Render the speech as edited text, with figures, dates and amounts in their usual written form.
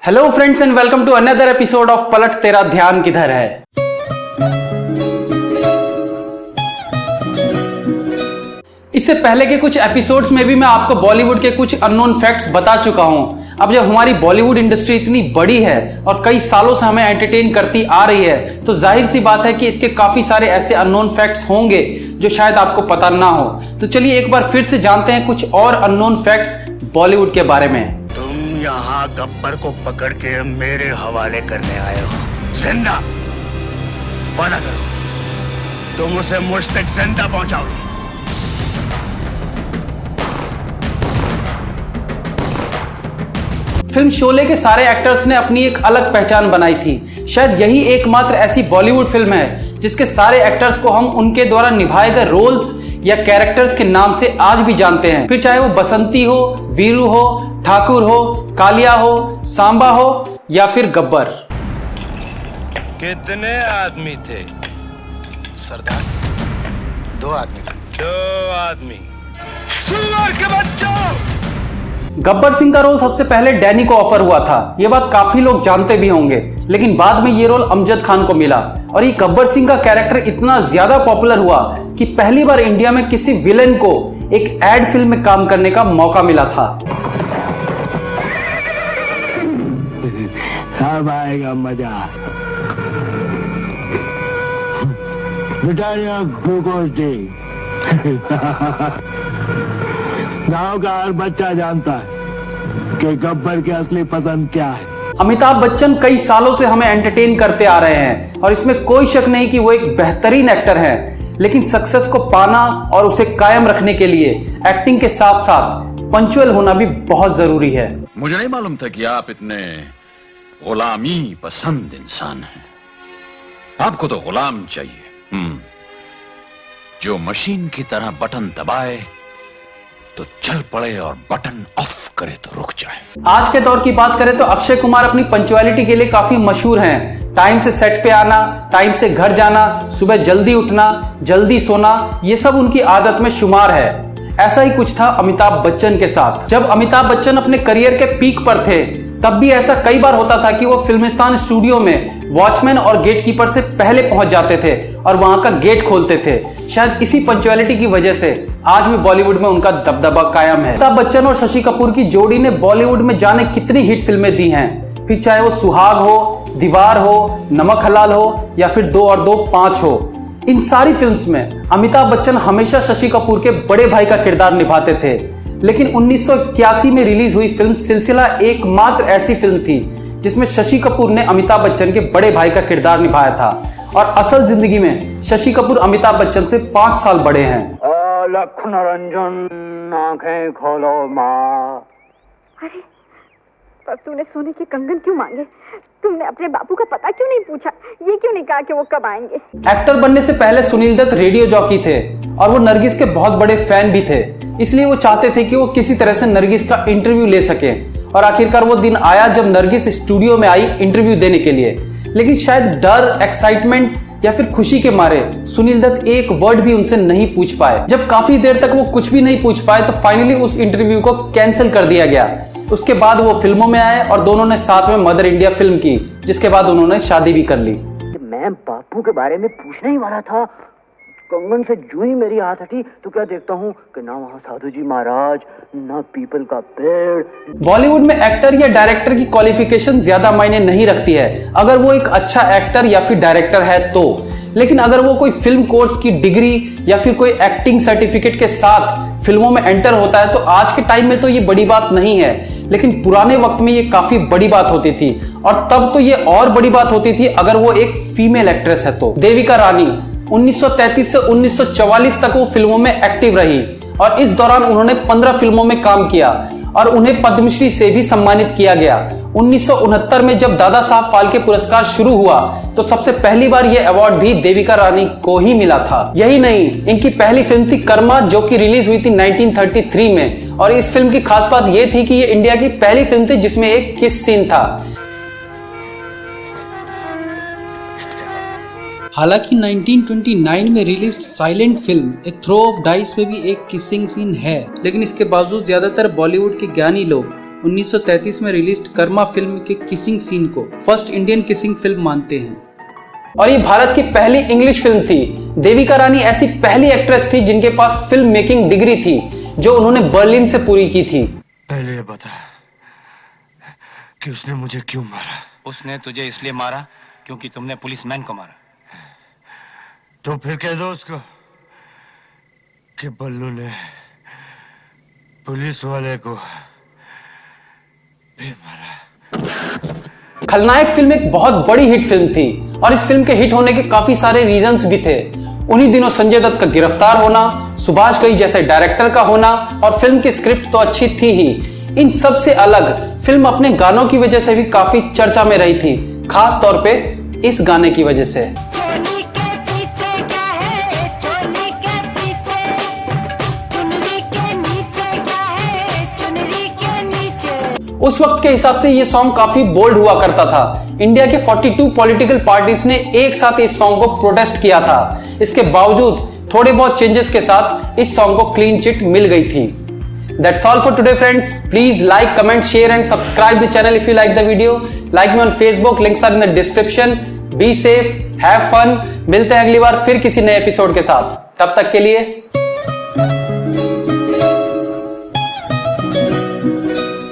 Hello friends and welcome to another episode of Palat Tera ध्यान किधर है। इससे पहले के कुछ एपिसोड्स में भी मैं आपको बॉलीवुड के कुछ अननोन फैक्ट्स बता चुका हूं। अब जब हमारी बॉलीवुड इंडस्ट्री इतनी बड़ी है और कई सालों से हमें एंटरटेन करती आ रही है तो जाहिर सी बात है कि इसके काफी सारे ऐसे अननोन फैक्ट्स होंगे जो शायद आपको पता ना हो। तो चलिए एक बार फिर से जानते हैं कुछ और अननोन फैक्ट्स बॉलीवुड के बारे में। तुम यहाँ गब्बर को पकड़ के मेरे हवाले करने आए हो। जिंदा वादा करो तुम उसे मुझ तक जिंदा पहुंचाओगे। फिल्म शोले के सारे एक्टर्स ने अपनी एक अलग पहचान बनाई थी। शायद यही एकमात्र ऐसी बॉलीवुड फिल्म है जिसके सारे एक्टर्स को हम उनके द्वारा निभाए गए रोल्स या कैरेक्टर्स के नाम से आज भी जानते हैं। फिर चाहे वो बसंती हो, वीरू हो, ठाकुर हो, कालिया हो, सांबा हो या फिर गब्बर। कितने आदमी थे सरदार? 2 आदमी थे। 2 आदमी। सुअर के बच्चों! गब्बर सिंह का रोल सबसे पहले डैनी को ऑफर हुआ था। ये बात काफी लोग जानते भी होंगे, लेकिन बाद में ये रोल अमजद खान को मिला और ये गब्बर सिंह का कैरेक्टर इतना ज्यादा पॉपुलर हुआ कि पहली बार इंडिया में किसी विलेन को एक एड फिल्म में काम करने का मौका मिला था। अब आएगा मजा। मिठाइयाँ ग्लूकोज डी। गाँव का हर बच्चा जानता है कि गब्बर की असली पसंद क्या है। अमिताभ बच्चन कई सालों से हमें एंटरटेन करते आ रहे हैं और इसमें कोई शक नहीं कि वो एक बेहतरीन एक्टर हैं, लेकिन सक्सेस को पाना और उसे कायम रखने के लिए एक्टिंग के साथ साथ पंचुअल होना भी बहुत जरूरी है। मुझे नहीं मालूम था कि आप इतने गुलामी पसंद इंसान हैं। आपको तो गुलाम चाहिए, जो मशीन की तरह बटन दबाए तो चल पड़े और बटन ऑफ करे तो रुक जाए। आज के दौर की बात करें तो अक्षय कुमार अपनी पंचुअलिटी के लिए काफी मशहूर हैं। टाइम से सेट पे आना, टाइम से घर जाना, सुबह जल्दी उठना, जल्दी सोना, ये सब उनकी आदत में शुमार है। ऐसा ही कुछ था अमिताभ बच्चन के साथ। जब अमिताभ बच्चन अपने करियर के पीक पर थे तब भी ऐसा कई बार होता था कि वो फिल्मिस्तान स्टूडियो में वॉचमैन और गेटकीपर से पहले पहुंच जाते थे और वहां का गेट खोलते थे। शायद इसी पंचुअलिटी की वजह से आज भी बॉलीवुड में उनका दबदबा कायम है। अमिताभ बच्चन और शशि कपूर की जोड़ी ने बॉलीवुड में जाने कितनी हिट फिल्में दी हैं, फिर चाहे वो सुहाग हो, दीवार हो, नमक हलाल हो या फिर 2 और 2 5 हो। इन सारी फिल्म्स में अमिताभ बच्चन हमेशा शशि कपूर के बड़े भाई का किरदार निभाते थे, लेकिन 1981 में रिलीज हुई फिल्म सिलसिला एकमात्र ऐसी फिल्म थी जिसमें शशि कपूर ने अमिताभ बच्चन के बड़े भाई का किरदार निभाया था। और असल जिंदगी में शशि कपूर अमिताभ बच्चन से 5 साल बड़े हैं। लखन रंजन आंखें खोलो माँ। अरे पर तूने सोने के कंगन क्यों मांगे? तुमने अपने बापू का पता क्यों नहीं पूछा? ये क्यों नहीं कहा कि वो कब आएंगे? एक्टर बनने से पहले सुनील दत्त रेडियो जॉकी थे और वो नरगिस के बहुत बड़े फैन भी थे, इसलिए वो चाहते थे कि वो किसी तरह से नरगिस का इंटरव्यू ले सके। और आखिरकार वो दिन आया जब नरगिस स्टूडियो में आई इंटरव्यू देने के लिए, लेकिन शायद डर, एक्साइटमेंट या फिर खुशी के मारे सुनील दत्त एक वर्ड भी उनसे नहीं पूछ पाए। जब काफी देर तक वो कुछ भी नहीं पूछ पाए तो फाइनली उस इंटरव्यू को कैंसिल कर दिया गया। उसके बाद वो फिल्मों में आए और दोनों ने साथ में मदर इंडिया फिल्म की, जिसके बाद उन्होंने शादी भी कर ली। मैं बापू के बारे में पूछने ही वाला था, कंगन से जूं ही मेरी हाथ हटी तो क्या देखता हूँ कि ना वहाँ साधु जी महाराज, ना पीपल का पेड़। बॉलीवुड में एक्टर या डायरेक्टर की क्वालिफिकेशन ज्यादा मायने नहीं रखती है अगर वो एक अच्छा एक्टर या फिर डायरेक्टर है तो, लेकिन अगर वो कोई फिल्म कोर्स की डिग्री या फिर कोई एक्टिंग सर्टिफिकेट के साथ फिल्मों में एंटर होता है तो आज के टाइम में तो ये बड़ी बात नहीं है, लेकिन पुराने वक्त में ये काफी बड़ी बात होती थी। और तब तो ये और बड़ी बात होती थी अगर वो एक फीमेल एक्ट्रेस है तो। देविका रानी 1933 से 1944 तक वो फिल्मों में एक्टिव रही और इस दौरान उन्होंने 15 फिल्मों में काम किया और उन्हें पद्मश्री से भी सम्मानित किया गया। 1969 में जब दादा साहब फाल्के पुरस्कार शुरू हुआ तो सबसे पहली बार यह अवार्ड भी देविका रानी को ही मिला था। यही नहीं, इनकी पहली फिल्म थी कर्मा जो कि रिलीज हुई थी 1933 में और इस फिल्म की खास बात यह थी कि ये इंडिया की पहली फिल्म थी जिसमें एक किस सीन था। हालांकि 1929 में release silent film a throw of dice में भी एक किसिंग सीन है, लेकिन इसके बावजूद ज्यादातर बॉलीवुड के ज्ञानी लोग 1933 में रिलीज्ड कर्मा फिल्म के किसिंग सीन को फर्स्ट इंडियन किसिंग फिल्म मानते हैं। और ये भारत की पहली इंग्लिश फिल्म थी। देविका रानी ऐसी पहली एक्ट्रेस थी जिनके पास फिल्म मेकिंग डिग्री थी, जो उन्होंने बर्लिन से पूरी की थी। पहले ये बता कि उसने मुझे क्यों मारा? उसने तुझे इसलिए मारा क्योंकि तुमने पुलिसमैन को मारा। तो फिर कह दो उसको कि बल्लू ने पुलिस वाले को भी मारा। खलनायक फिल्म एक बहुत बड़ी हिट फिल्म थी और इस फिल्म के हिट होने के काफी सारे रीजंस भी थे। उन्हीं दिनों संजय दत्त का गिरफ्तार होना, सुभाष घई जैसे डायरेक्टर का होना और फिल्म की स्क्रिप्ट तो अच्छी थी ही। इन सब से अलग फिल्म अपने गानों की वजह से भी काफी चर्चा में रही थी, खास तौर पे इस गाने की वजह से। उस वक्त के हिसाब से ये सॉन्ग काफी बोल्ड हुआ करता था। इंडिया के 42 पॉलिटिकल पार्टीज ने एक साथ इस सॉन्ग को प्रोटेस्ट किया था। इसके बावजूद थोड़े बहुत चेंजेस के साथ इस सॉन्ग को क्लीन चिट मिल गई थी। That's all for today, friends. Please like, comment, share and subscribe the channel if you like the video. Like me on Facebook, links are in the description. Be safe, have fun. मिलते हैं अगली बार फिर किसी नए episode के साथ। तब तक के लिए